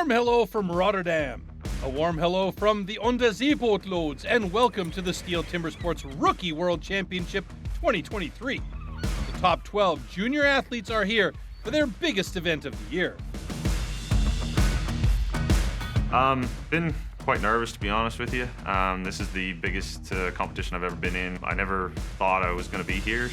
warm hello from Rotterdam, a warm hello from the Onderzeebootloads, and welcome to the STIHL Timbersports Rookie World Championship 2023. The top 12 junior athletes are here for their biggest event of the year. Been quite nervous, to be honest with you. This is the biggest competition I've ever been in. I never thought I was going to be here.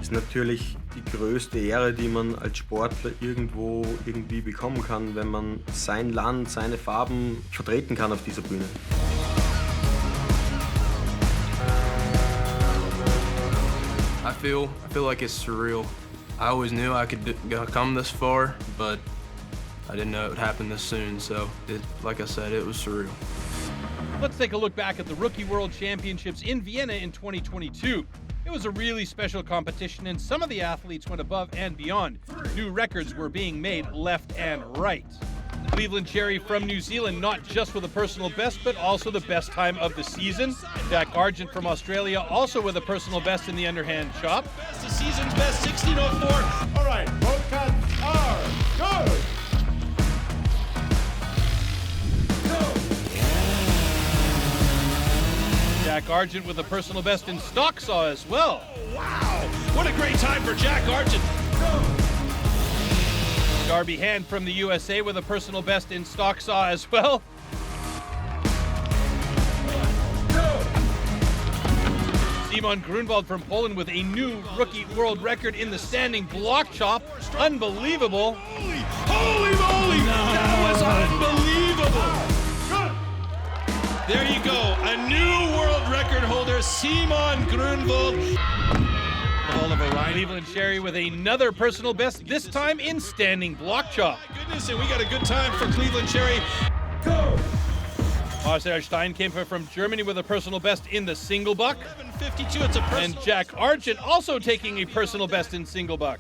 Ist natürlich die größte Ehre, die man als Sportler irgendwie bekommen kann, wenn man sein Land, seine Farben vertreten kann auf dieser Bühne. I feel like it's surreal. I always knew I could come this far, but I didn't know it would happen this soon. So, like I said, it was surreal. Let's take a look back at the Rookie World Championships in Vienna in 2022. It was a really special competition, and some of the athletes went above and beyond. New records were being made left and right. Cleveland Cherry from New Zealand, not just with a personal best, but also the best time of the season. Jack Argent from Australia, also with a personal best in the underhand chop. The season's best, 16:04. All right, both cuts are good. Jack Argent with a personal best in stock saw as well. Wow, what a great time for Jack Argent. Darby Hand from the USA with a personal best in stock saw as well. Simon Grunwald from Poland with a new rookie world record in the standing block chop. Unbelievable. Holy moly, that was unbelievable. There you go, a new world record holder, Simon Grunwald. Oliver Ryan, Cleveland Cherry with another personal best, this time in standing block chop. My goodness, and we got a good time for Cleveland Cherry. Marcel Steinkämpfer from Germany with a personal best in the single buck. 11:52, it's a personal. And Jack Argent also taking a personal best in single buck.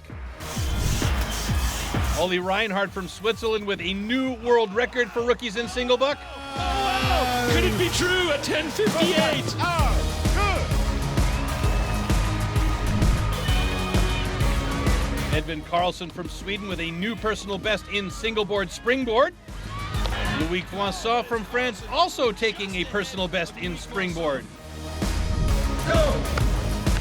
Olli Reinhardt from Switzerland with a new world record for rookies in single buck. Oh, wow. Could it be true at 10:58? Edvin Karlsson from Sweden with a new personal best in singleboard springboard. Louis Poisson from France also taking a personal best in springboard.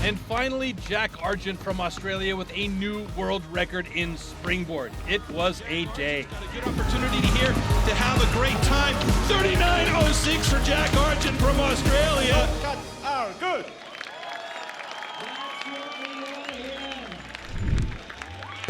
And finally, Jack Argent from Australia with a new world record in springboard. It was a day. Got a good opportunity here to have a great time. 39:06 for Jack Argent from Australia. Cuts are good.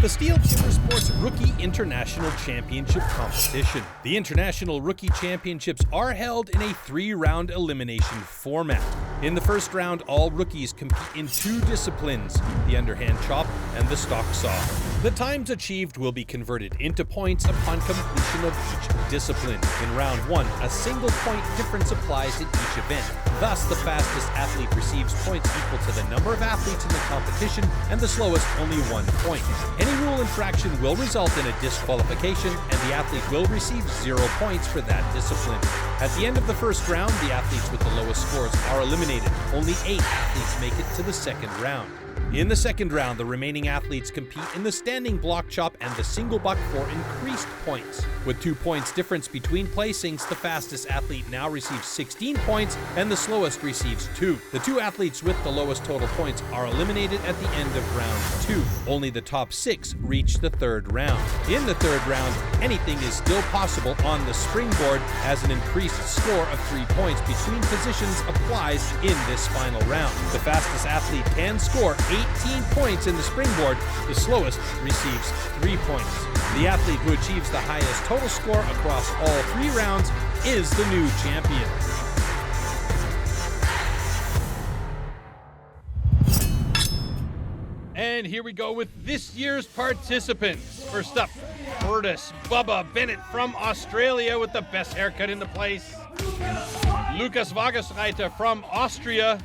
The STIHL Timbersports Rookie International Championship competition. The International Rookie Championships are held in a 3-round elimination format. In the first round, all rookies compete in 2 disciplines, the underhand chop and the stock saw. The times achieved will be converted into points upon completion of each discipline. In round 1, a single point difference applies in each event. Thus, the fastest athlete receives points equal to the number of athletes in the competition, and the slowest only 1 point. Any rule infraction will result in a disqualification, and the athlete will receive 0 points for that discipline. At the end of the first round, the athletes with the lowest scores are eliminated. Only 8 athletes make it to the second round. In the second round, the remaining athletes compete in the standing block chop and the single buck for increased points. With 2 points difference between placings, the fastest athlete now receives 16 points and the slowest receives 2. The 2 athletes with the lowest total points are eliminated at the end of round 2. Only the top 6 reach the third round. In the third round, anything is still possible on the springboard as an increased score of 3 points between positions applies in this final round. The fastest athlete can score 18 points in the springboard. The slowest receives 3 points. The athlete who achieves the highest total score across all 3 rounds is the new champion. And here we go with this year's participants. First up, Curtis Bubba Bennett from Australia with the best haircut in the place. Lucas Wagersreiter from Austria.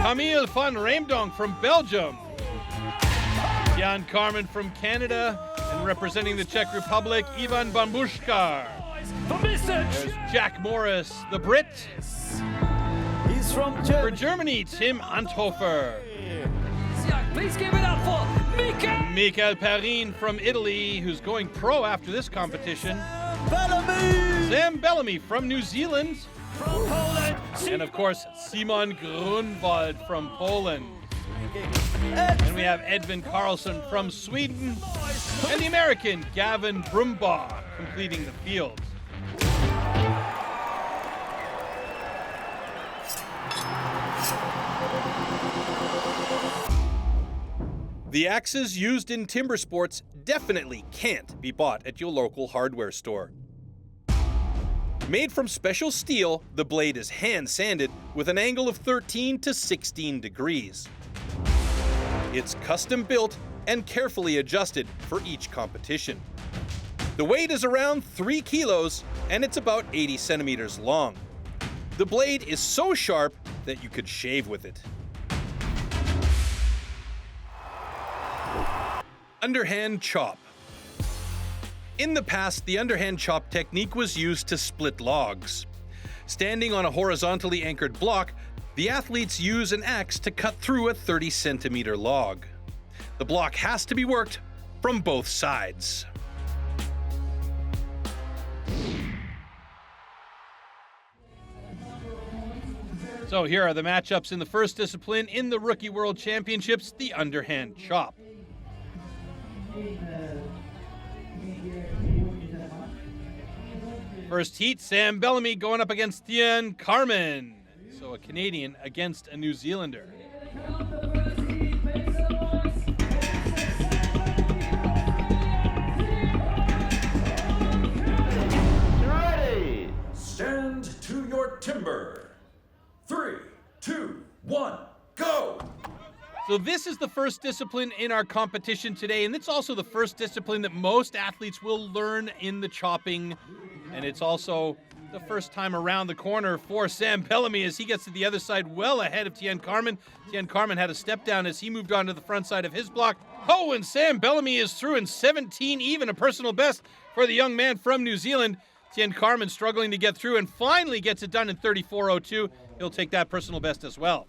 Camille van Reemdonk from Belgium. Jan Carmen from Canada. And representing the Czech Republic, Ivan Bambushkar. There's Jack Morris, the Brit. He's from Germany. For Germany, Tim Anthofer. Please give it up for Mikael Perrin from Italy, who's going pro after this competition. Sam Bellamy from New Zealand. And of course, Simon Grunwald from Poland. And we have Edvin Karlsson from Sweden. And the American Gavin Brumbaugh completing the field. The axes used in timber sports definitely can't be bought at your local hardware store. Made from special steel, the blade is hand-sanded with an angle of 13 to 16 degrees. It's custom built and carefully adjusted for each competition. The weight is around 3 kilos and it's about 80 centimeters long. The blade is so sharp that you could shave with it. Underhand chop. In the past, the underhand chop technique was used to split logs. Standing on a horizontally anchored block, the athletes use an axe to cut through a 30-centimeter log. The block has to be worked from both sides. So here are the matchups in the first discipline in the Rookie World Championships, the underhand chop. First heat, Sam Bellamy going up against Tien Carmen. So a Canadian against a New Zealander. Ready! Stand to your timber. 3, 2, 1, go! So this is the first discipline in our competition today, and it's also the first discipline that most athletes will learn in the chopping. And it's also the first time around the corner for Sam Bellamy as he gets to the other side well ahead of Tien Carmen. Tien Carmen had a step down as he moved on to the front side of his block. Oh, and Sam Bellamy is through in 17, even a personal best for the young man from New Zealand. Tien Carmen struggling to get through and finally gets it done in 34.02. He'll take that personal best as well.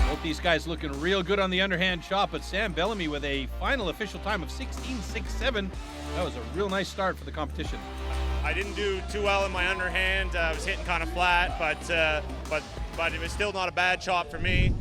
Both these guys looking real good on the underhand chop, but Sam Bellamy with a final official time of 16.67. That was a real nice start for the competition. I didn't do too well in my underhand. I was hitting kind of flat, but it was still not a bad chop for me.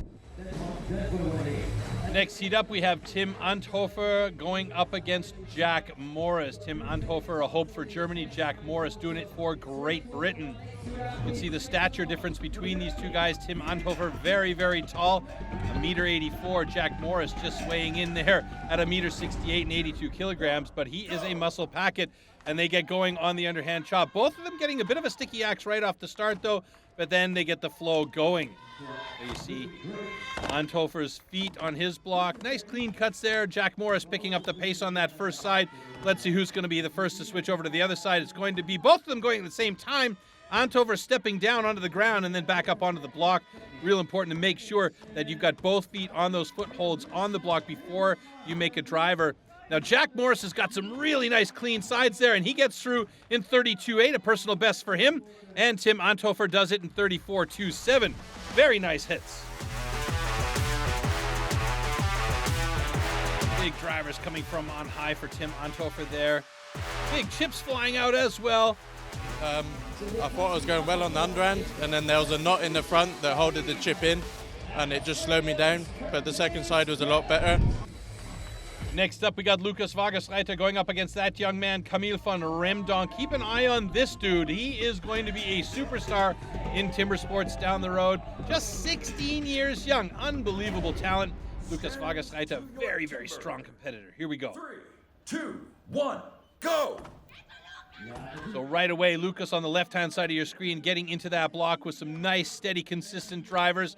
Next heat up, we have Tim Anthofer going up against Jack Morris. Tim Anthofer, a hope for Germany. Jack Morris doing it for Great Britain. You can see the stature difference between these two guys. Tim Anthofer, very, very tall, 1.84 m. Jack Morris just weighing in there at 1.68 m and 82 kilograms, but he is a muscle packet, and they get going on the underhand chop. Both of them getting a bit of a sticky axe right off the start, though, but then they get the flow going. So you see Anthofer's feet on his block. Nice clean cuts there. Jack Morris picking up the pace on that first side. Let's see who's going to be the first to switch over to the other side. It's going to be both of them going at the same time. Anthofer stepping down onto the ground and then back up onto the block. Real important to make sure that you've got both feet on those footholds on the block before you make a driver. Now, Jack Morris has got some really nice clean sides there, and he gets through in 32.8, a personal best for him. And Tim Anthofer does it in 34.27. Very nice hits. Big drivers coming from on high for Tim Anthofer there. Big chips flying out as well. I thought I was going well on the underhand, and then there was a knot in the front that holded the chip in, and it just slowed me down. But the second side was a lot better. Next up, we got Lukas Wagersreiter going up against that young man, Camille van Remdonk. Keep an eye on this dude. He is going to be a superstar in timber sports down the road. Just 16 years young. Unbelievable talent. Lukas Wagersreiter, very, very strong competitor. Here we go. 3, 2, 1, go! So right away, Lukas on the left-hand side of your screen getting into that block with some nice, steady, consistent drivers.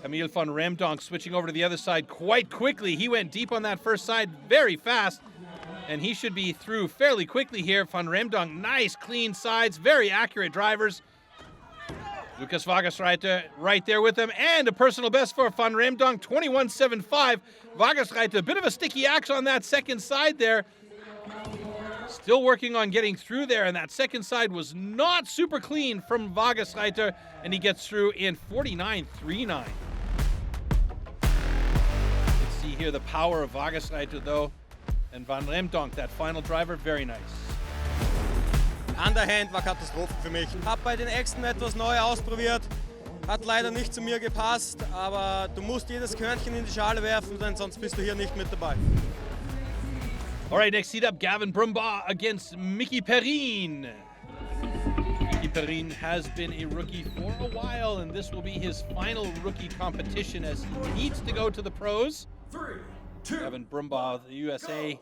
Camille van Remdonk switching over to the other side quite quickly. He went deep on that first side very fast, and he should be through fairly quickly here. Van Remdonk, nice, clean sides, very accurate drivers. Lukas Wagersreiter right there with him, and a personal best for Van Remdonk, 21.75. Wagersreiter, a bit of a sticky axe on that second side there. Still working on getting through there, and that second side was not super clean from Wagersreiter, and he gets through in 49.39. hear the power of Wageschreiter though. And Van Remdonk, that final driver, very nice. Underhand war Katastrophe für mich. Hab bei den Äxten etwas neu ausprobiert. Hat leider nicht zu mir gepasst, aber du musst jedes Körnchen in die Schale werfen, denn sonst bist du hier nicht mit dabei. All right, next seat up, Gavin Brumbaugh against Mickey Perrine. Mickey Perrine has been a rookie for a while, and this will be his final rookie competition as he needs to go to the pros. 3, 2, Gavin Brumbaugh, the USA,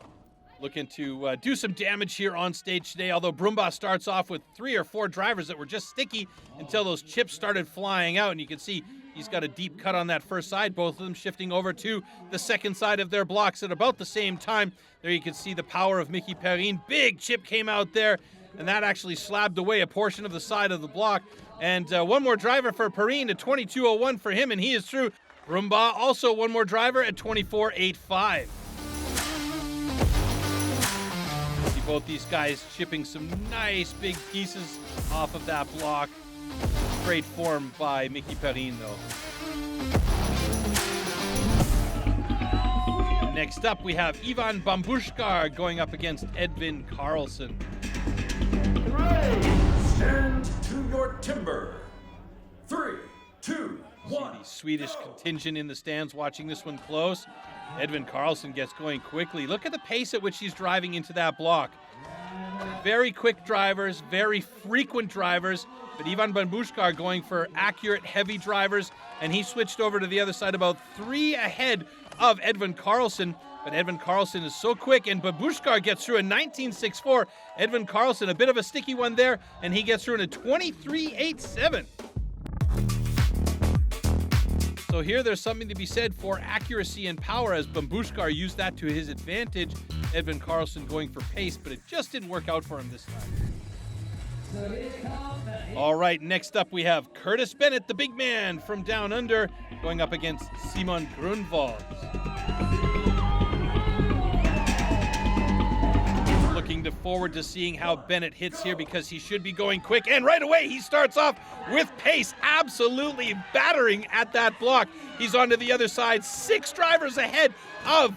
looking to do some damage here on stage today, although Brumbaugh starts off with 3 or 4 drivers that were just sticky until those chips started flying out, and you can see he's got a deep cut on that first side, both of them shifting over to the second side of their blocks at about the same time. There you can see the power of Mickey Perrine. Big chip came out there, and that actually slabbed away a portion of the side of the block. And one more driver for Perrine at 22.01 for him, and he is through. Brumbaugh also one more driver at 24.85. See both these guys chipping some nice big pieces off of that block. Great form by Mickey Perrine though. Next up we have Ivan Bambushkar going up against Edvin Karlsson. stand to your timber. 3, 2, 1. The Swedish contingent in the stands watching this one close. Edvin Karlsson gets going quickly. Look at the pace at which he's driving into that block. Very quick drivers, very frequent drivers, but Ivan Bambushkar going for accurate, heavy drivers, and he switched over to the other side about 3 ahead of Edvin Karlsson. But Edvin Karlsson is so quick, and Bambushkar gets through a 19.64. Edvin Karlsson, a bit of a sticky one there, and he gets through in a 23.87. So here there's something to be said for accuracy and power as Bambushkar used that to his advantage. Edvin Karlsson going for pace, but it just didn't work out for him this time. All right, next up we have Curtis Bennett, the big man from down under, going up against Simon Grunwald. Looking forward to seeing how Bennett hits here because he should be going quick. And right away, he starts off with pace, absolutely battering at that block. He's onto the other side, 6 drivers ahead of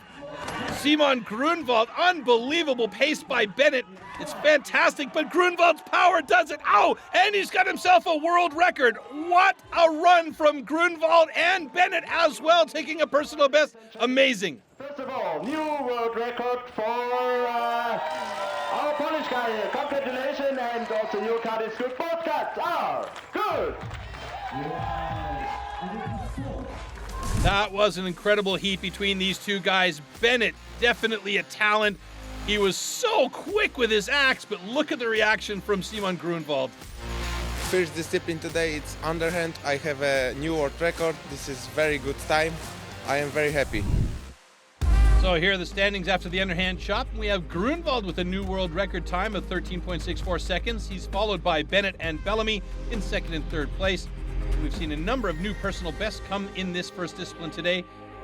Simon Grunwald. Unbelievable pace by Bennett. It's fantastic, but Grunwald's power does it. Ow! And he's got himself a world record. What a run from Grunwald and Bennett as well, taking a personal best. Amazing. First of all, new world record for our Polish guy here. Congratulations, and also new card is good. Both cards are good. That was an incredible heat between these two guys. Bennett, definitely a talent. He was so quick with his axe, but look at the reaction from Simon Grunwald. First discipline today, it's underhand. I have a new world record. This is very good time. I am very happy. So here are the standings after the underhand chop. We have Grunwald with a new world record time of 13.64 seconds. He's followed by Bennett and Bellamy in second and third place. We've seen a number of new personal bests come in this first discipline today.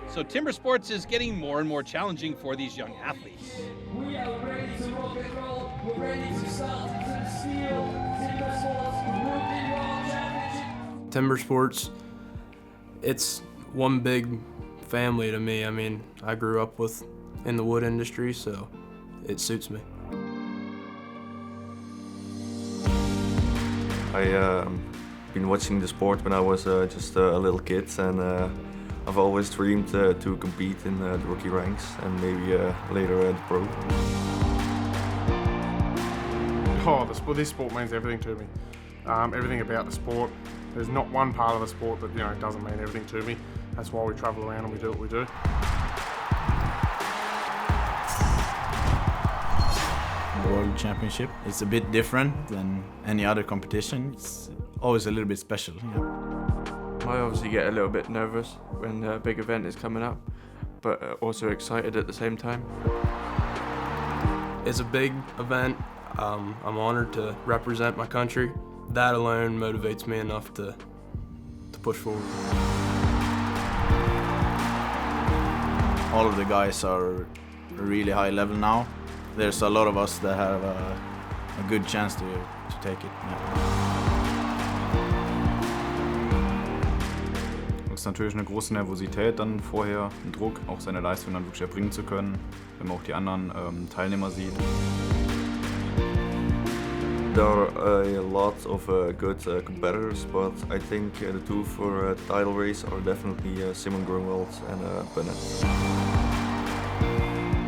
So Timber Sports is getting more and more challenging for these young athletes. We are ready to rock and roll. We're ready to start to the STIHL TIMBERSPORTS Rookie World Championship. Timber Sports, it's one big family to me. I mean, I grew up in the wood industry, so it suits me. I've been watching the sport when I was just a little kid, and I've always dreamed to compete in the rookie ranks and maybe later at the pro. Oh, this sport means everything to me. Everything about the sport. There's not one part of the sport that doesn't mean everything to me. That's why we travel around and we do what we do. World Championship. It's a bit different than any other competition. It's always a little bit special. Yeah. I obviously get a little bit nervous when a big event is coming up, but also excited at the same time. It's a big event. I'm honored to represent my country. That alone motivates me enough to push forward. All of the guys are really high level now. There's a lot of us that have a good chance to take it. Yeah. es natürlich eine große Nervosität dann vorher, einen Druck, auch seine Leistung dann wirklich erbringen zu können, wenn man auch die anderen Teilnehmer sieht. There are a lot of good competitors, but I think the two for title race are definitely Simon Grunwald and Bennett.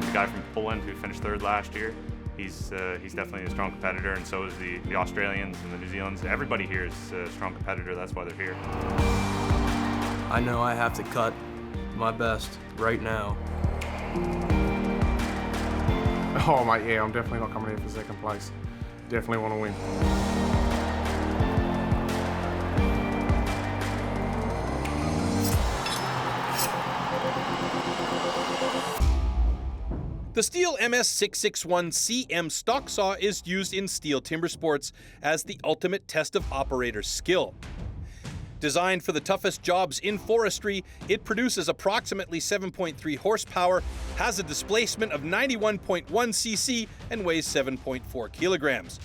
The guy from Poland who finished third last year, he's definitely a strong competitor, and so is the Australians and the New Zealanders. Everybody here is a strong competitor, that's why they're here. I know I have to cut my best right now. Oh mate, yeah, I'm definitely not coming here for second place. Definitely want to win. The STIHL MS661CM stock saw is used in STIHL Timbersports as the ultimate test of operator skill. Designed for the toughest jobs in forestry, it produces approximately 7.3 horsepower, has a displacement of 91.1 cc, and weighs 7.4 kilograms.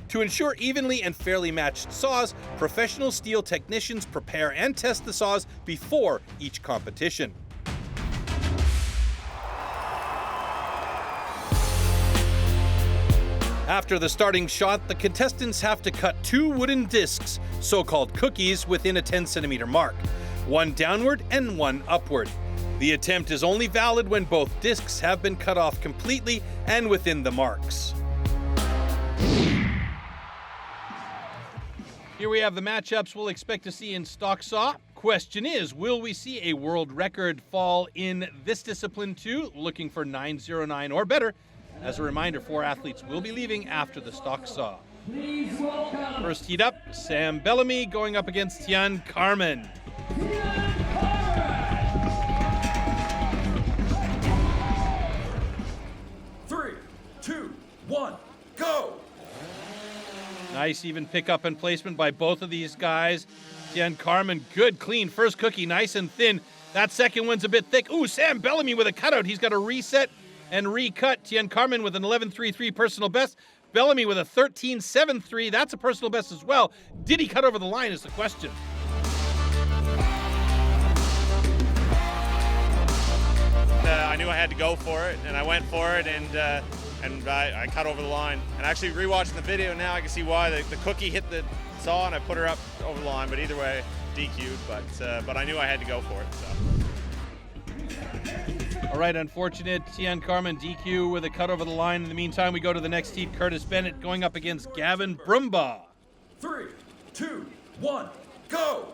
To ensure evenly and fairly matched saws, professional STIHL technicians prepare and test the saws before each competition. After the starting shot, the contestants have to cut 2 wooden discs, so-called cookies, within a 10-centimeter mark, one downward and one upward. The attempt is only valid when both discs have been cut off completely and within the marks. Here we have the matchups we'll expect to see in stock saw. Question is, will we see a world record fall in this discipline too? Looking for 909 or better. As a reminder, 4 athletes will be leaving after the stock saw. First heat up, Sam Bellamy going up against Tian Carmen. 3, 2, 1, go! Nice even pickup and placement by both of these guys. Tian Carmen, good, clean first cookie, nice and thin. That second one's a bit thick. Ooh, Sam Bellamy with a cutout. He's got a reset and recut. Tian Carmen with an 11.33 personal best. Bellamy with a 13.73. That's a personal best as well. Did he cut over the line is the question. I knew I had to go for it, and I went for it, and I cut over the line. And actually, rewatching the video now, I can see why the cookie hit the saw, and I put her up over the line. But either way, DQ'd. But I knew I had to go for it. So. All right, unfortunate. Tian Carmen DQ with a cut over the line. In the meantime, we go to the next heat. Curtis Bennett going up against Gavin Brumbaugh. 3, 2, 1, go!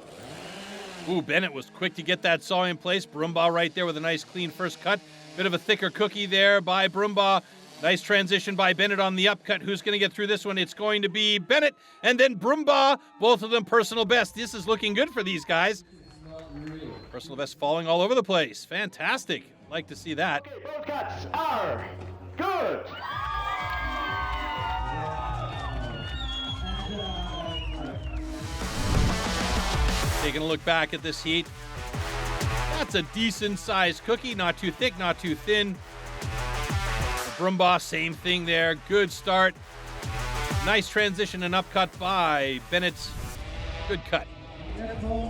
Ooh, Bennett was quick to get that saw in place. Brumbaugh right there with a nice clean first cut. Bit of a thicker cookie there by Brumbaugh. Nice transition by Bennett on the upcut. Who's going to get through this one? It's going to be Bennett and then Brumbaugh. Both of them personal best. This is looking good for these guys. Personal best falling all over the place. Fantastic. Like to see that. Both cuts are good. Taking a look back at this heat. That's a decent sized cookie. Not too thick, not too thin. Brumbaugh, same thing there. Good start. Nice transition and upcut by Bennett's. Good cut.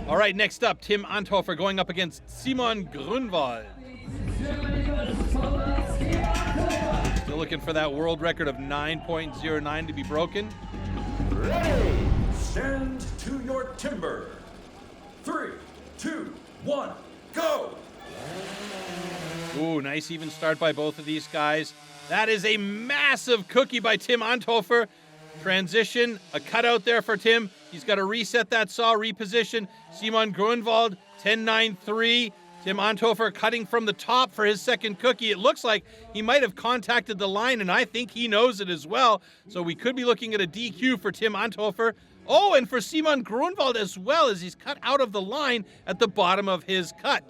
All right, next up, Tim Anthofer going up against Simon Grunwald. Still looking for that world record of 9.09 to be broken. Ready! Stand to your timber. 3, 2, 1, go! Ooh, nice even start by both of these guys. That is a massive cookie by Tim Anthofer. Transition, a cutout there for Tim. He's got to reset that saw, reposition. Simon Grunwald, 10.93. Tim Anthofer cutting from the top for his second cookie. It looks like he might have contacted the line, and I think he knows it as well. So we could be looking at a DQ for Tim Anthofer. Oh, and for Simon Grunwald as well, as he's cut out of the line at the bottom of his cut.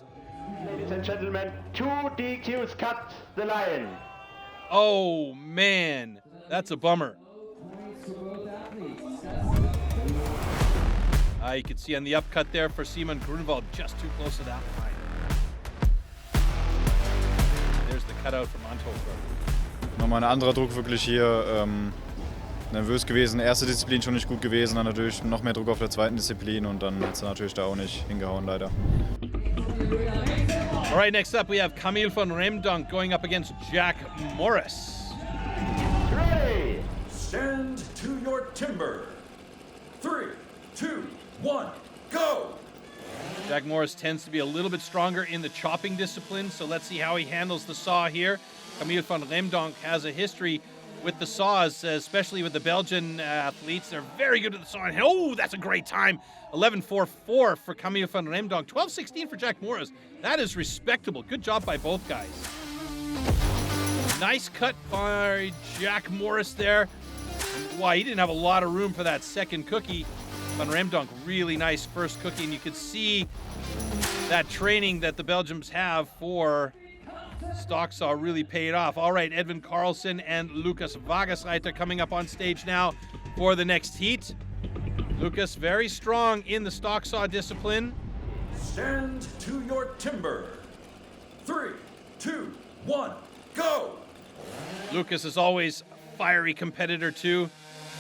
Ladies and gentlemen, 2 DQs cut the line. Oh, man. That's a bummer. You can see on the upcut there for Simon Grunwald, just too close to that line. There's the cutout from Anthofer. Nochmal ein anderer Druck wirklich hier nervös gewesen. Erste Disziplin schon nicht gut gewesen, dann natürlich noch mehr Druck auf der zweiten Disziplin und dann hat es natürlich da auch nicht hingehauen, leider. All right, next up we have Camille van Remdonk going up against Jack Morris. Ready, stand to your timber. 3, 2, 1, go! Jack Morris tends to be a little bit stronger in the chopping discipline, so let's see how he handles the saw here. Camille van Remdonk has a history with the saws, especially with the Belgian athletes. They're very good at the saw. And oh, that's a great time. 11.44 for Camille van Remdonk. 12.16 for Jack Morris. That is respectable. Good job by both guys. Nice cut by Jack Morris there. Wow, he didn't have a lot of room for that second cookie. Van Remdonk, really nice first cookie. And you could see that training that the Belgians have for stock saw really paid off. All right, Edwin Carlson and Lucas Vagasreiter coming up on stage now for the next heat. Lucas very strong in the stock saw discipline. Stand to your timber. 3, 2, 1, go! Lucas is always a fiery competitor too.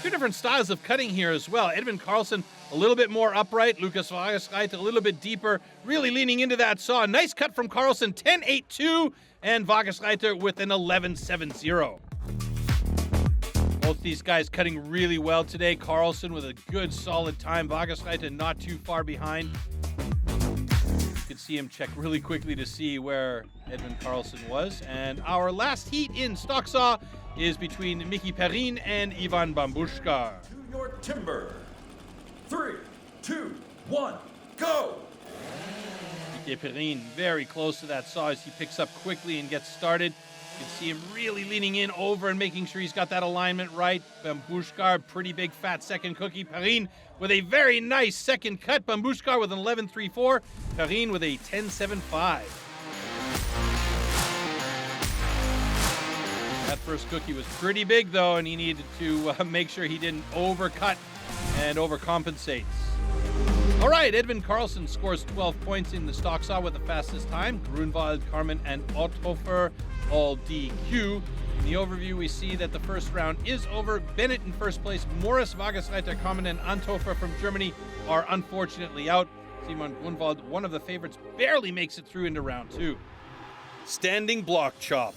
Two different styles of cutting here as well. Edwin Carlson a little bit more upright. Lucas Vagasreiter a little bit deeper, really leaning into that saw. Nice cut from Carlson, 10.82, and Vagasreiter with an 11.70. Both these guys cutting really well today. Carlson with a good solid time. Vagasreiter not too far behind. You could see him check really quickly to see where Edwin Carlson was. And our last heat in stock saw is between Mickey Perrin and Ivan Bambushkar. To your timber. 3, 2, 1, go! Mickey Perrin very close to that saw as he picks up quickly and gets started. You can see him really leaning in over and making sure he's got that alignment right. Bambushkar, pretty big fat second cookie. Perrin with a very nice second cut. Bambushkar with an 11.34. Perrin with a 10.75. That first cookie was pretty big though, and he needed to make sure he didn't overcut and overcompensate. All right, Edwin Carlson scores 12 points in the stock saw with the fastest time. Grunwald, Carmen, and Otthofer all DQ. In the overview, we see that the first round is over. Bennett in first place. Morris, Vagasreiter, Carmen, and Anthofer from Germany are unfortunately out. Simon Grunwald, one of the favorites, barely makes it through into round 2. Standing block chop.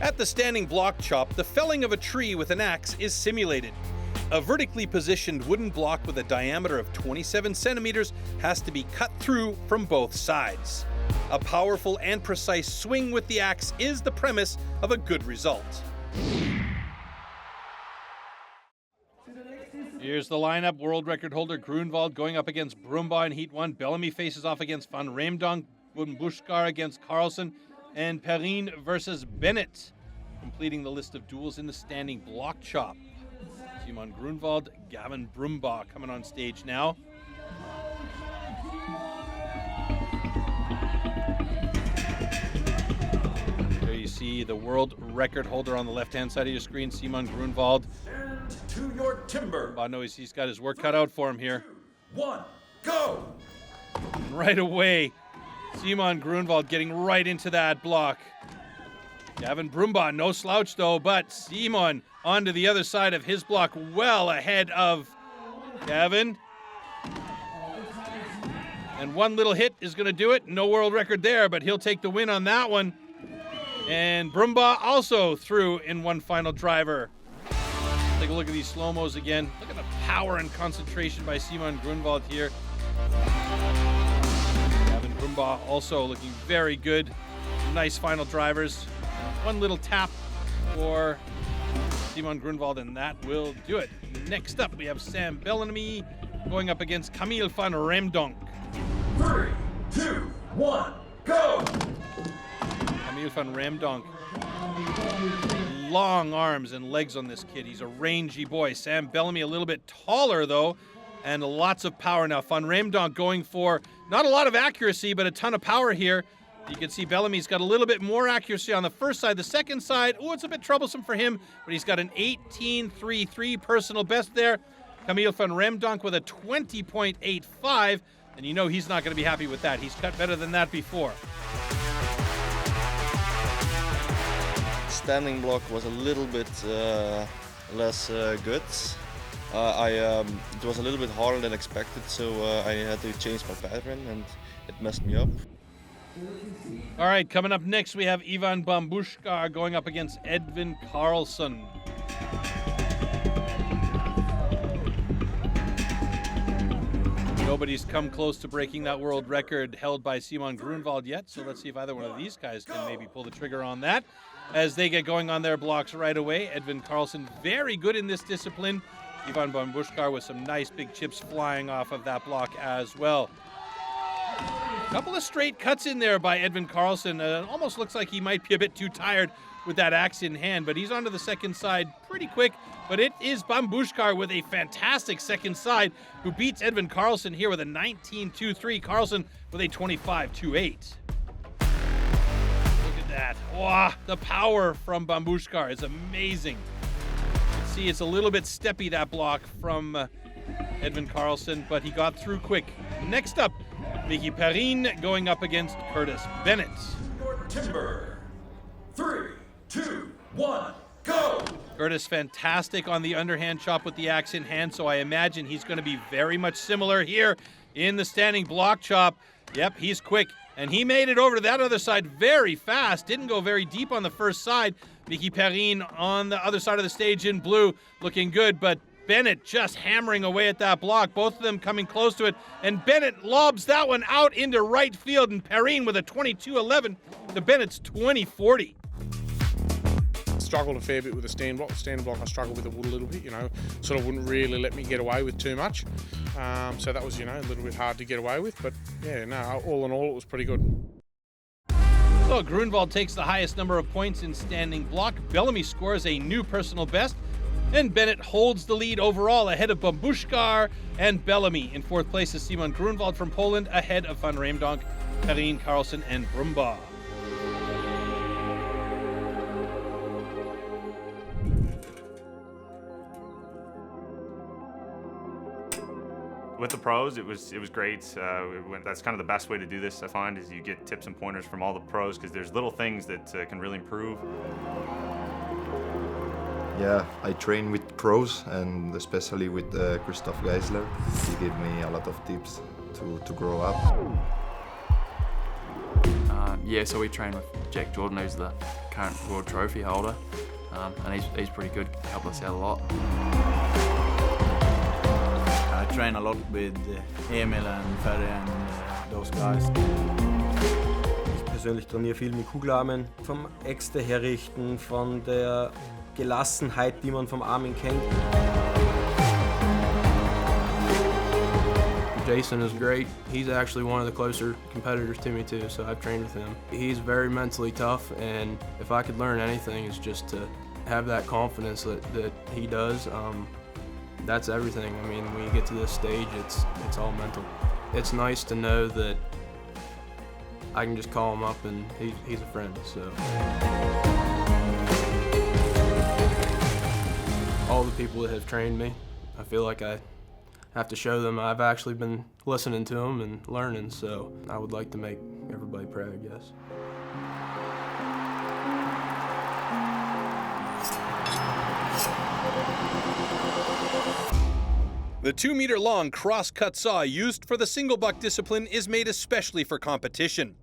At the standing block chop, the felling of a tree with an axe is simulated. A vertically positioned wooden block with a diameter of 27 centimeters has to be cut through from both sides. A powerful and precise swing with the axe is the premise of a good result. Here's the lineup. World record holder Grunwald going up against Brumbaugh in Heat 1. Bellamy faces off against Van Remdonk. Bambushkar against Carlson. And Perrin versus Bennett. Completing the list of duels in the standing block chop. Simon Grunwald, Gavin Brumbaugh coming on stage now. There you see the world record holder on the left-hand side of your screen, Simon Grunwald. Stand to your timber. I know he's got his work cut out for him here. 2, 1, go! Right away, Simon Grunwald getting right into that block. Gavin Brumbaugh, no slouch though, but Simon onto the other side of his block, well ahead of Gavin. And one little hit is going to do it. No world record there, but he'll take the win on that one. And Brumbaugh also through in one final driver. Take a look at these slow-mos again. Look at the power and concentration by Simon Grunwald here. Gavin Brumbaugh also looking very good. Nice final drivers. One little tap for Simon Grunwald, and that will do it. Next up, we have Sam Bellamy going up against Camille van Remdonk. 3, 2, 1, go! Camille van Remdonk. Long arms and legs on this kid. He's a rangy boy. Sam Bellamy a little bit taller, though, and lots of power now. Van Remdonk going for not a lot of accuracy, but a ton of power here. You can see Bellamy's got a little bit more accuracy on the first side. The second side, it's a bit troublesome for him, but he's got an 18.33 personal best there. Camille van Remdonk with a 20.85, and you know he's not going to be happy with that. He's cut better than that before. Standing block was a little bit less good. It was a little bit harder than expected, so I had to change my pattern and it messed me up. All right, coming up next, we have Ivan Bambushkar going up against Edvin Karlsson. Nobody's come close to breaking that world record held by Simon Grunwald yet, so let's see if either one of these guys can maybe pull the trigger on that as they get going on their blocks right away. Edvin Karlsson, very good in this discipline. Ivan Bambushkar with some nice big chips flying off of that block as well. Couple of straight cuts in there by Edvin Karlsson. Almost looks like he might be a bit too tired with that axe in hand, but he's onto the second side pretty quick. But it is Bambushkar with a fantastic second side who beats Edvin Karlsson here with a 19-2-3. Karlsson with a 25-2-8. Look at that. Wow, the power from Bambushkar is amazing. You can see it's a little bit steppy, that block from Edvin Karlsson, but he got through quick. Next up, Mickey Perrin going up against Curtis Bennett. Your timber. 3, 2, 1, go! Curtis fantastic on the underhand chop with the axe in hand, so I imagine he's going to be very much similar here in the standing block chop. Yep, he's quick, and he made it over to that other side very fast. Didn't go very deep on the first side. Mickey Perrin on the other side of the stage in blue, looking good, but Bennett just hammering away at that block, both of them coming close to it, and Bennett lobs that one out into right field, and Perrin with a 22-11 to Bennett's 20-40. Struggled a fair bit with the stand block. The stand block I struggled with the wood a little bit, sort of wouldn't really let me get away with too much. So that was, a little bit hard to get away with, but yeah, no, all in all, it was pretty good. So Grunwald takes the highest number of points in standing block. Bellamy scores a new personal best. And Bennett holds the lead overall ahead of Bambushkar and Bellamy. In fourth place is Simon Grunwald from Poland ahead of Van Reemdonk, Perrin, Karlsson, and Brumbaugh. With the pros, it was great. That's kind of the best way to do this, I find, is you get tips and pointers from all the pros because there's little things that can really improve. Yeah, I train with pros and especially with Christoph Geisler. He gave me a lot of tips to grow up. Yeah, so we train with Jack Jordan, who's the current World Trophy holder, and he's pretty good, helped us out a lot. I train a lot with Emil and Ferry and those guys. Ich persönlich trainiere viel mit Kugelarmen, vom Äxte herrichten, von der Gelassenheit, die man vom Armin kennt. Jason is great. He's actually one of the closer competitors to me too, so I've trained with him. He's very mentally tough, and if I could learn anything, it's just to have that confidence that he does. That's everything. I mean, when you get to this stage, it's all mental. It's nice to know that I can just call him up and he's a friend, so. All the people that have trained me, I feel like I have to show them I've actually been listening to them and learning, so I would like to make everybody proud, I guess. The 2-meter-long cross-cut saw used for the single buck discipline is made especially for competition.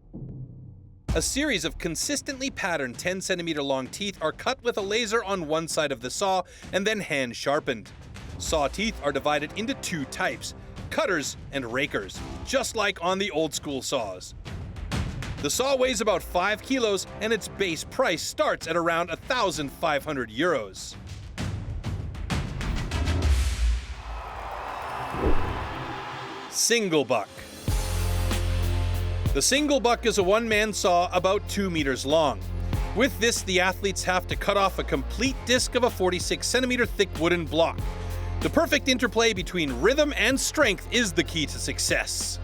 A series of consistently patterned 10-centimeter-long teeth are cut with a laser on one side of the saw and then hand-sharpened. Saw teeth are divided into two types, cutters and rakers, just like on the old-school saws. The saw weighs about 5 kilos and its base price starts at around €1,500. Single buck. The single buck is a one-man saw about 2 meters long. With this, the athletes have to cut off a complete disc of a 46-centimeter thick wooden block. The perfect interplay between rhythm and strength is the key to success.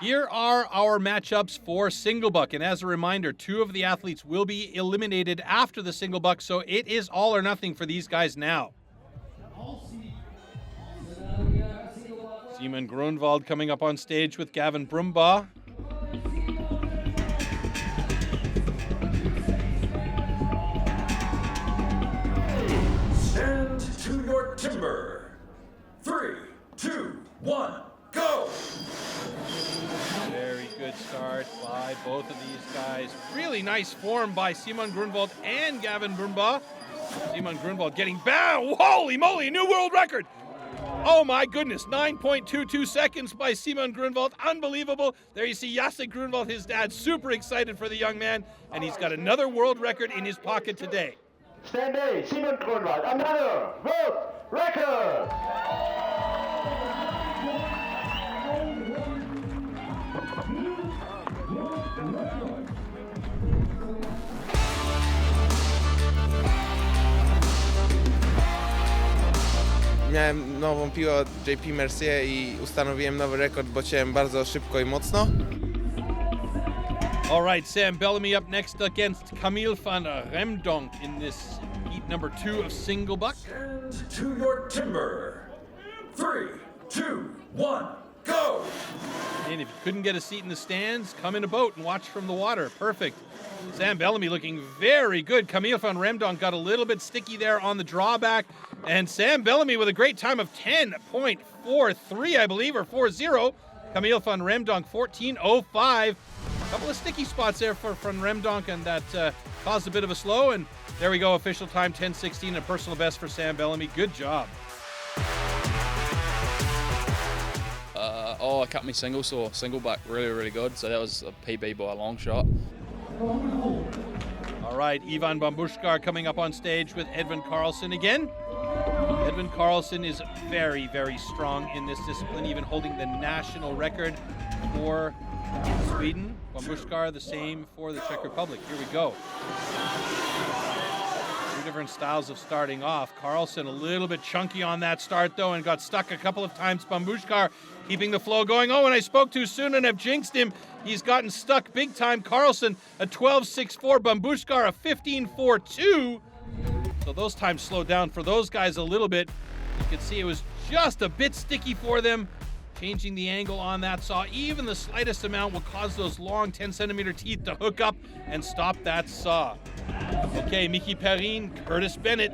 Here are our matchups for single buck, and as a reminder, 2 of the athletes will be eliminated after the single buck, so it is all or nothing for these guys now. Simon Grunwald coming up on stage with Gavin Brumbaugh. start by both of these guys. Really nice form by Simon Grunwald and Gavin Brumbaugh. Simon Grunwald getting bam! Holy moly, new world record! Oh my goodness, 9.22 seconds by Simon Grunwald. Unbelievable. There you see Jacek Grunwald, his dad, super excited for the young man, and he's got another world record in his pocket today. Stand by, Simon Grunwald, another world record! Miałem nową piłę od JP Mercier i ustanowiłem nowy rekord, bo ciałem bardzo szybko i mocno. All right, Sam Bellamy up next against Camille van Remdonk in this heat number 2 of single buck. Stand to your timber. 3, 2, 1, go! And if you couldn't get a seat in the stands, come in a boat and watch from the water. Perfect. Sam Bellamy looking very good. Camille van Remdonk got a little bit sticky there on the drawback. And Sam Bellamy with a great time of 10.43, I believe, or 4-0. Camille van Remdonk 14.05. A couple of sticky spots there for Van Remdonk, and that caused a bit of a slow. And there we go, official time 10.16, a personal best for Sam Bellamy. Good job. I cut me single, so single buck really, really good. So that was a PB by a long shot. All right, Ivan Bambushkar coming up on stage with Edvin Karlsson again. Edvin Karlsson is very, very strong in this discipline, even holding the national record for Sweden. Bambushkar the same for the Czech Republic. Here we go. Two different styles of starting off. Karlsson a little bit chunky on that start though and got stuck a couple of times. Bambushkar keeping the flow going. Oh, and I spoke too soon and have jinxed him. He's gotten stuck big time. Karlsson a 12.64, Bambushkar a 15.42. So those times slowed down for those guys a little bit. You can see it was just a bit sticky for them. Changing the angle on that saw, even the slightest amount will cause those long 10-centimeter teeth to hook up and stop that saw. Okay, Mickey Perrine, Curtis Bennett.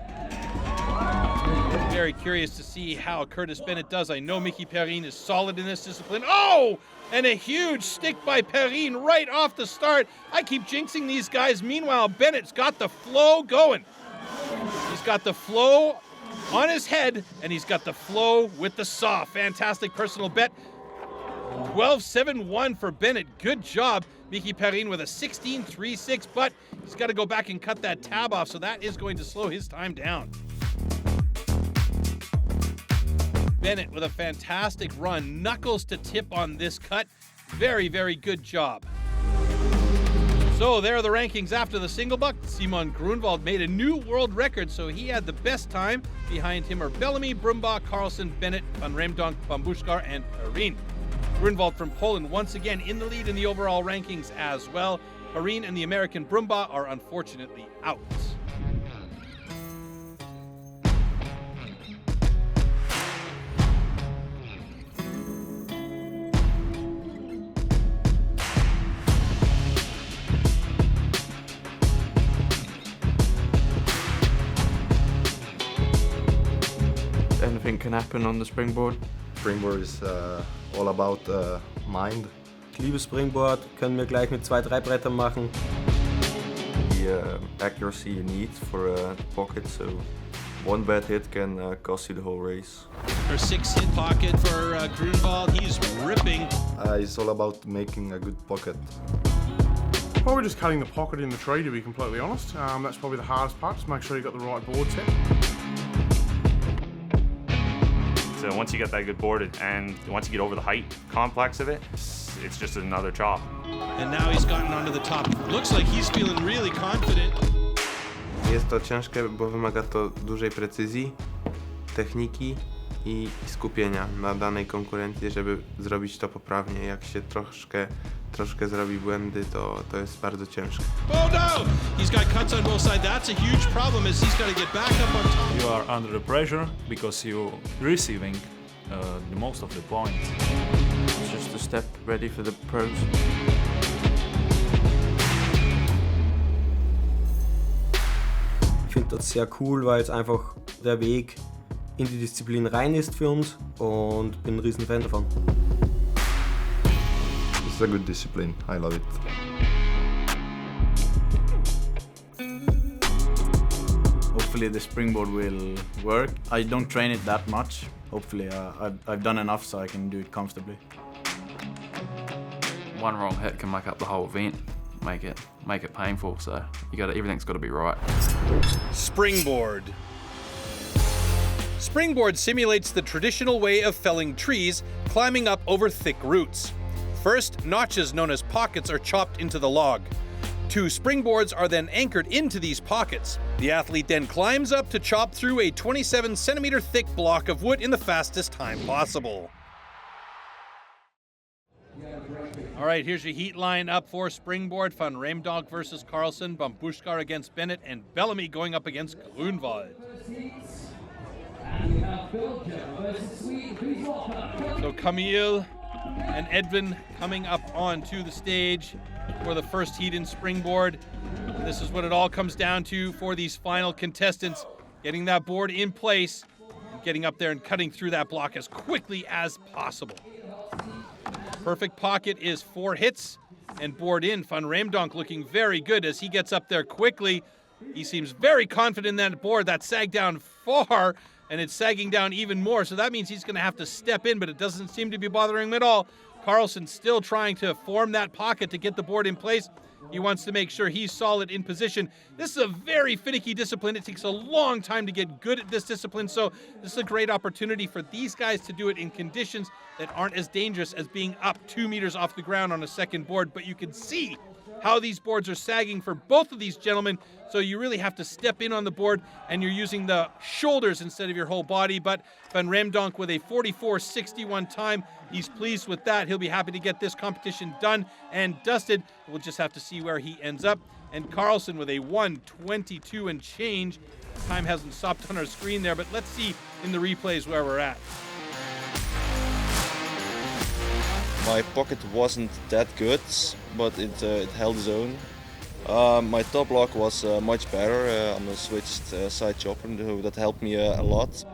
Very curious to see how Curtis Bennett does. I know Mickey Perrine is solid in this discipline. Oh, and a huge stick by Perrine right off the start. I keep jinxing these guys. Meanwhile, Bennett's got the flow going. He's got the flow on his head, and he's got the flow with the saw. Fantastic personal bet. 12.71 for Bennett. Good job. Mickey Perrine with a 16.36, but he's got to go back and cut that tab off, so that is going to slow his time down. Bennett with a fantastic run. Knuckles to tip on this cut. Very, very good job. So there are the rankings after the single buck. Simon Grunwald made a new world record, so he had the best time. Behind him are Bellamy, Brumbaugh, Karlsson, Bennett, Van Remdonk, Bambushkar, and Perrine. Grunwald from Poland once again in the lead in the overall rankings as well. Perrine and the American Brumbaugh are unfortunately out. Anything can happen on the springboard. Springboard is all about mind. Ich liebe Springboard, können wir gleich mit 2-3 Brettern machen. The accuracy you need for the pocket, so one bad hit can cost you the whole race. Her 6-hit pocket for Grunwald, he's ripping. It's all about making a good pocket. Probably just cutting the pocket in the tree, to be completely honest. That's probably the hardest part, just make sure you got the right board set. So once you get that good board and once you get over the height complex of it, it's just another chop. And now he's gotten onto the top. Looks like he's feeling really confident. Jest to ciężkie, bo wymaga to dużej precyzji, techniki i skupienia na danej konkurencji, żeby zrobić to poprawnie. Jak się troszkę zrobi błędy, to jest bardzo ciężko. Oh no! He's got cuts on both sides. That's a huge problem as he's got to get back up on top. You are under the pressure because you're receiving the most of the points. It's just a step ready for the pros. Ich finde das sehr cool, weil es einfach der Weg in die Disziplin rein ist für uns und bin ein riesen Fan davon. It's a good discipline. I love it. Hopefully the springboard will work. I don't train it that much. Hopefully I've done enough so I can do it comfortably. One wrong hit can make up the whole event, make it painful. So everything's got to be right. Springboard. Springboard simulates the traditional way of felling trees, climbing up over thick roots. First, notches known as pockets are chopped into the log. 2 springboards are then anchored into these pockets. The athlete then climbs up to chop through a 27 centimeter thick block of wood in the fastest time possible. All right, here's your heat line up for Springboard. Van Reemdonk versus Carlsen, Bambushkar against Bennett, and Bellamy going up against Grunwald. So Camille and Edvin coming up onto the stage for the first heat in Springboard. This is what it all comes down to for these final contestants, getting that board in place, and getting up there and cutting through that block as quickly as possible. Perfect pocket is 4 hits and board in. Van Reemdonk looking very good as he gets up there quickly. He seems very confident in that board. That sagged down far, and it's sagging down even more, so that means he's going to have to step in, but it doesn't seem to be bothering him at all. Carlsen still trying to form that pocket to get the board in place. He wants to make sure he's solid in position. This is a very finicky discipline. It takes a long time to get good at this discipline, so this is a great opportunity for these guys to do it in conditions that aren't as dangerous as being up 2 meters off the ground on a second board. But you can see how these boards are sagging for both of these gentlemen, so you really have to step in on the board, and you're using the shoulders instead of your whole body. But Van Reemdonk with a 44.61 time. He's pleased with that. He'll be happy to get this competition done and dusted. We'll just have to see where he ends up. And Carlsen with a 1:22 and change. Time hasn't stopped on our screen there, but let's see in the replays where we're at. My pocket wasn't that good, but it held its own. My top block was much better. I'm a switched side chopper, that helped me a lot.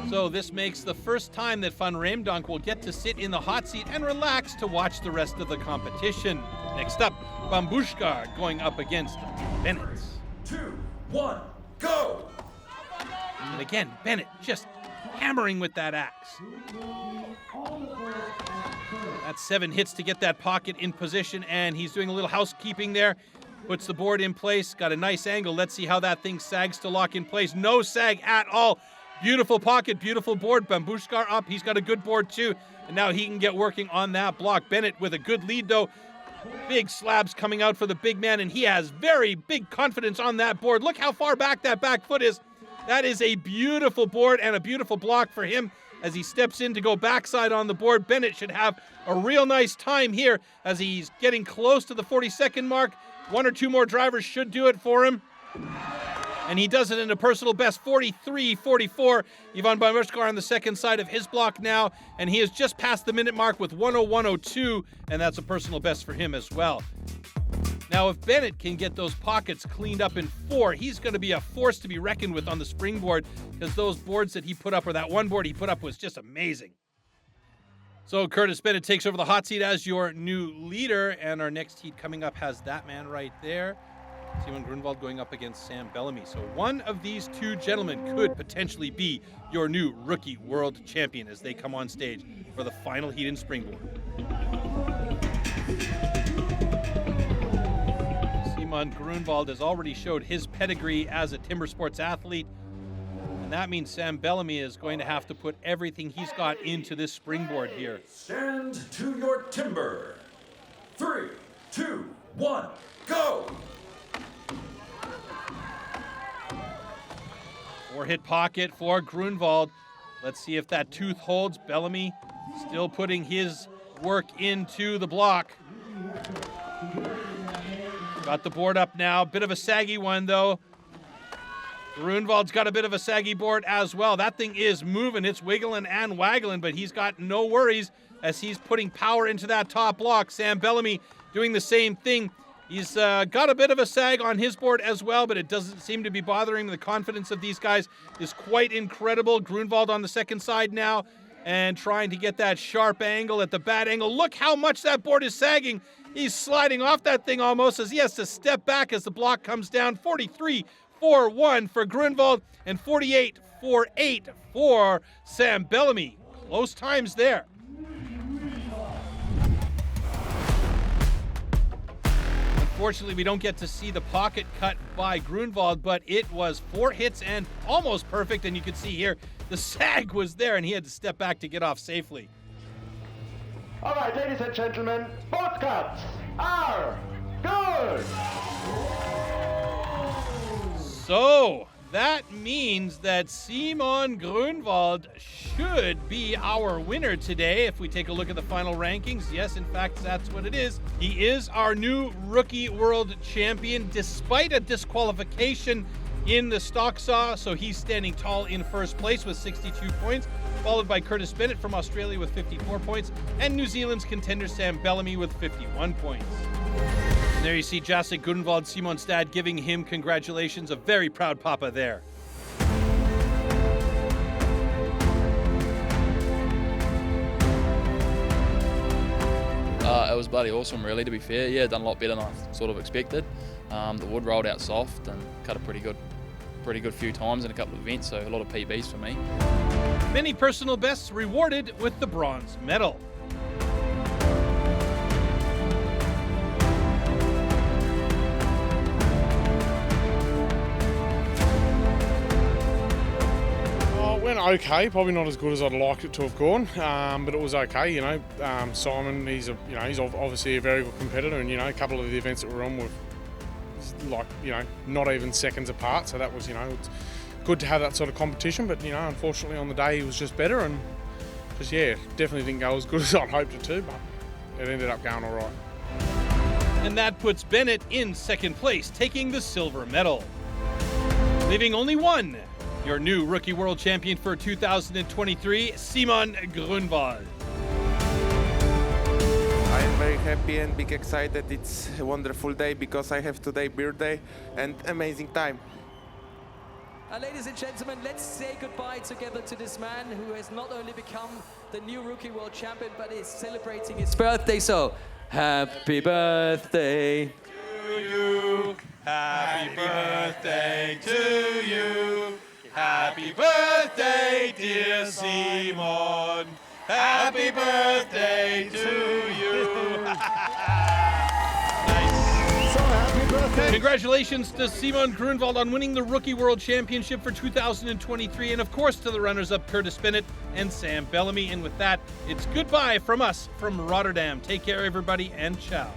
So this makes the first time that Van Reemdonk will get to sit in the hot seat and relax to watch the rest of the competition. Next up, Bambushkar going up against Bennett. 2, 1, go! And again, Bennett just hammering with that axe. That's 7 hits to get that pocket in position, and he's doing a little housekeeping there. Puts the board in place, got a nice angle. Let's see how that thing sags to lock in place. No sag at all. Beautiful pocket, beautiful board. Bambushkar up, he's got a good board too. And now he can get working on that block. Bennett with a good lead though. Big slabs coming out for the big man, and he has very big confidence on that board. Look how far back that back foot is. That is a beautiful board and a beautiful block for him as he steps in to go backside on the board. Bennett should have a real nice time here as he's getting close to the 40-second mark. 1 or 2 more drivers should do it for him. And he does it in a personal best, 43.44. Ivan Bambushkar on the second side of his block now, and he has just passed the minute mark with 101.02, and that's a personal best for him as well. Now, if Bennett can get those pockets cleaned up in 4, he's going to be a force to be reckoned with on the springboard, because those boards that he put up, or that one board he put up, was just amazing. So Curtis Bennett takes over the hot seat as your new leader, and our next heat coming up has that man right there. Simon Grunwald going up against Sam Bellamy. So one of these 2 gentlemen could potentially be your new rookie world champion as they come on stage for the final heat in Springboard. Simon Grunwald has already showed his pedigree as a timber sports athlete, and that means Sam Bellamy is going to have to put everything he's got into this Springboard here. Stand to your timber. 3, 2, 1, go! 4-hit pocket for Grunwald. Let's see if that tooth holds. Bellamy still putting his work into the block. Got the board up now. Bit of a saggy one, though. Grunwald's got a bit of a saggy board as well. That thing is moving. It's wiggling and waggling, but he's got no worries as he's putting power into that top block. Sam Bellamy doing the same thing. He's got a bit of a sag on his board as well, but it doesn't seem to be bothering him. The confidence of these guys is quite incredible. Grunwald on the second side now. and trying to get that sharp angle at the bad angle. Look how much that board is sagging. He's sliding off that thing almost as he has to step back as the block comes down. 43-4-1 for Grunwald and 48-4-8 for Sam Bellamy. Close times there. Unfortunately, we don't get to see the pocket cut by Grunwald, but it was 4 hits and almost perfect. And you can see here, the sag was there, and he had to step back to get off safely. All right, ladies and gentlemen, both cuts are good. So that means that Simon Grunwald should be our winner today. If we take a look at the final rankings, yes, in fact, that's what it is. He is our new rookie world champion, despite a disqualification in the stock saw. So he's standing tall in first place with 62 points, followed by Curtis Bennett from Australia with 54 points, and New Zealand's contender Sam Bellamy with 51 points. And there you see Jacek Grunwald, Simon's dad, giving him congratulations. A very proud papa there. It was bloody awesome, really, to be fair. Yeah, done a lot better than I sort of expected. The wood rolled out soft and cut a pretty good few times in a couple of events, so a lot of PBs for me. Many personal bests rewarded with the bronze medal. Went okay, probably not as good as I'd liked it to have gone, but it was okay. You know, Simon, he's obviously a very good competitor, and a couple of the events that were on were not even seconds apart. So that was, it's good to have that sort of competition. But unfortunately on the day he was just better, and just definitely didn't go as good as I'd hoped it to, but it ended up going all right. And that puts Bennett in second place, taking the silver medal, leaving only one. Your new Rookie World Champion for 2023, Simon Grunwald. I am very happy and big excited. It's a wonderful day because I have today birthday and amazing time. Ladies and gentlemen, let's say goodbye together to this man who has not only become the new Rookie World Champion, but is celebrating his birthday. So, happy birthday To you, happy birthday to you. Happy birthday, dear Simon. Happy birthday to you. Nice. So happy birthday. Congratulations to Simon Grunwald on winning the Rookie World Championship for 2023. And of course to the runners-up Curtis Bennett and Sam Bellamy. And with that, it's goodbye from us from Rotterdam. Take care, everybody, and ciao.